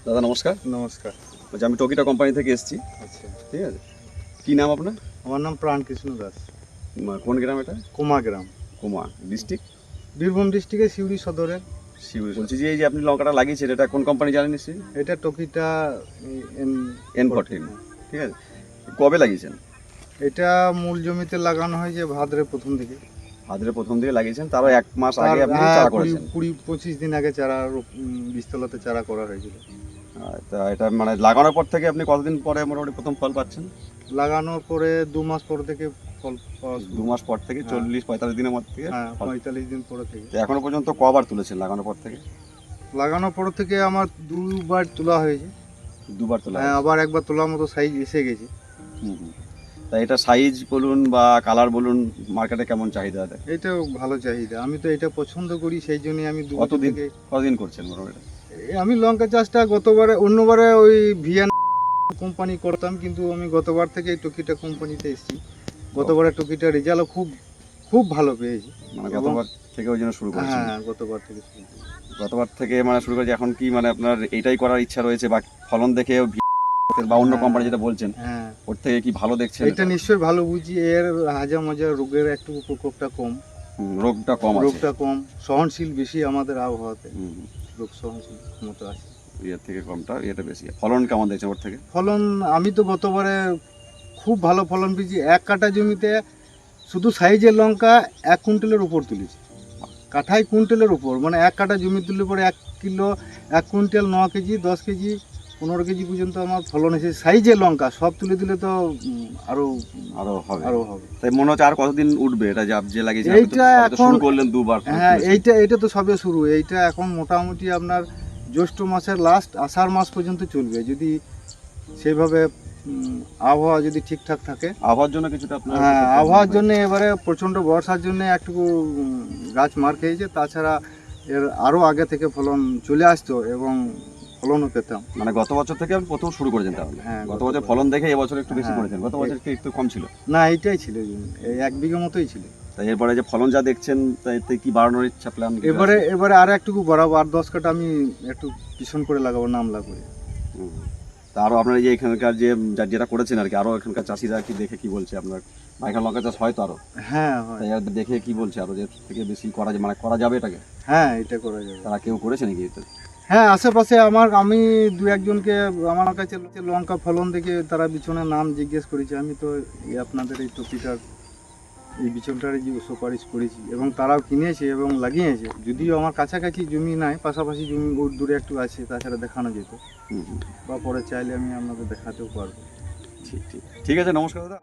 দাদা নমস্কার। নমস্কার। বলছি আমি টকিটা কোম্পানি থেকে এসেছি। আচ্ছা, ঠিক আছে, কী নাম আপনার? আমার নাম প্রাণকৃষ্ণ দাস। কোন গ্রাম এটা? কুমা গ্রাম, কুমা ডিস্ট্রিক্ট, বীরভূম ডিস্ট্রিক্টের সিউড়ি সদরে। শিউরি। বলছি যে এই যে আপনি লঙ্কাটা লাগিয়েছেন এটা কোন কোম্পানি জানেন নিশ্চয়ই? এটা টকিটা N14। ঠিক আছে, কবে লাগিয়েছেন? এটা মূল জমিতে লাগানো হয়েছে ভাদ্রের প্রথম দিকে। ভাদ্রের প্রথম দিকে লাগিয়েছেন, তারও 1 মাস আগে আপনি চারা করেছেন। 20-25 দিন আগে চারা বীজতলাতে চারা করা হয়েছিল। তা এটা মানে লাগানোর পর থেকে আপনি কতদিন পরে মোটামুটি প্রথম ফল পাচ্ছেন? লাগানোর পরে 2 মাস পর থেকে ফল পাওয়া শুরু। 2 মাস পর থেকে 40-45 দিনের মধ্যে থেকে? হ্যাঁ, 45 দিন পরে থেকে। তো এখনো পর্যন্ত কবার তুলেছেন লাগানোর পর থেকে? লাগানোর পর থেকে আমার 2বার তোলা হয়েছে। 2বার তোলা? হ্যাঁ, আবার একবার তোলার মতো সাইজ এসে গেছে। তা এটা সাইজ বলুন বা কালার বলুন, মার্কেটে কেমন চাহিদা আছে? এটাও ভালো চাহিদা, আমি তো এটা পছন্দ করি, সেই জন্যই আমি কতদিন করছেন মোটামুটি? আমি লঙ্কা চাষটা অন্যবারে ওই ভিয়ান কোম্পানি করতাম, কিন্তু আমি গতবার থেকে এই টকিটা কোম্পানিতে এসেছি। গতবারে টকিটা রেজাল্টও খুব ভালো পেয়েছি। মানে গতবার থেকে ওই জন্য শুরু করেছেন? হ্যাঁ, গতবার থেকে মানে শুরু করেছি। এখন কি মানে আপনার এটাই করার ইচ্ছা রয়েছে বা ফলন দেখে বা অন্য কোম্পানি যেটা বলছেন হ্যাঁ, ওর থেকে কি ভালো দেখছেন? এটা নিশ্চয়ই ভালো বুঝি। এর হাজা মাজা রোগের একটু প্রকোপটা কম, রোগটা কম, সহনশীল বেশি আমাদের আবহাওয়াতে। রোগ সহনশীল ক্ষমতা আছে এর থেকে কমটা, এটা বেশি। ফলন কেমন দেখছেন ওর থেকে? ফলন আমি তো গতবারে খুব ভালো ফলন পেয়েছি। 1 কাঠা জমিতে শুধু সাইজের লঙ্কা 1 কুইন্টালের উপর তুলেছি। কাঠায় কুইন্টালের উপর, মানে 1 কাঠা জমি তুললে পরে 1 kilo 1 quintal 9 KG 10 KG 15 KG পর্যন্ত আমার ফলন এসেছে। সাইজের লঙ্কা সব তুলে দিলে তো আরো হবে। তাই মনে হচ্ছে আর কতদিন উঠবে এটা যে লাগিয়েছেন? এইটা এখন শুরু করলেন 2বার। হ্যাঁ, এইটা তো সবে শুরু। এইটা এখন মোটামুটি আপনার জ্যৈষ্ঠ মাসের লাস্ট আষাঢ় মাস পর্যন্ত চলবে, যদি সেইভাবে আবহাওয়া যদি ঠিকঠাক থাকে। আবহাওয়ার জন্য কিছুটা আপনার? হ্যাঁ, আবহাওয়ার জন্য এবারে প্রচণ্ড বর্ষার জন্য একটু গাছ মার খেয়েছে। তাছাড়া এর আরও আগে থেকে ফলন চলে আসতো এবং ফলনও পেতাম। মানে গত বছর থেকে আপনি প্রথম শুরু করেছেন তাহলে? হ্যাঁ, গত বছর ফলন দেখে এবছর একটু বেশি হ্যাঁ, করেছেন। গত বছর একটু কম ছিল? না, এইটাই ছিল জমি, এই 1 বিঘা মতোই ছিল। তাই এরপরে যে ফলন যা দেখছেন তাইতে কি বাড়ানোর ইচ্ছা, প্ল্যান? এবারে আর একটু বাড়াবো, 8-10 কাঠা আমি একটু পিছন করে লাগাবো, নামলা করে। তা আরও আপনার এই যে এখানকার যেটা করেছেন আর কি, আরও এখানকার চাষিরা কি দেখে কি বলছে আপনার? এখানে লঙ্কা চাষ হয় তো আরও? হ্যাঁ, হয়। তাই আর দেখে কি বলছে আরও যে থেকে বেশি করা যাবে এটাকে? হ্যাঁ, এটা করা যাবে। তারা কেউ করেছে নাকি এটা? হ্যাঁ, আশেপাশে আমি 2-1জনকে আমার কাছে লঙ্কা ফলন দেখে তারা বিছনের নাম জিজ্ঞেস করেছে। আমি তো আপনাদের এই টপিটার এই বিছনটার সুপারিশ করেছি এবং তারাও কিনেছে এবং লাগিয়েছে। যদিও আমার কাছাকাছি জমি নাই, পাশাপাশি জমি দূরে একটু আছে, তাছাড়া দেখানো যেত বা পরে চাইলে আমি আপনাদের দেখাতেও পারবো। ঠিক আছে, নমস্কার দাদা।